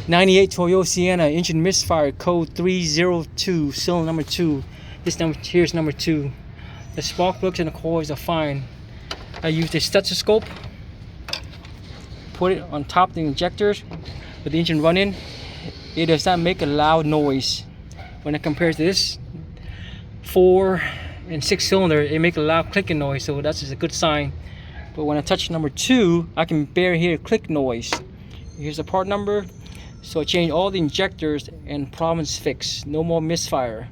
98 Toyota Sienna, engine misfire, code 302, cylinder number 2. This number here's number 2. The spark plugs and the coils are fine. I used a stethoscope, put it on top of the injectors with the engine running. It does not make a loud noise. When it compares to this 4 and 6 cylinder, it makes a loud clicking noise, so that's just a good sign. But when I touch number 2, I can barely hear a click noise. Here's the part number. So I changed all the injectors and problems fixed. No more misfire.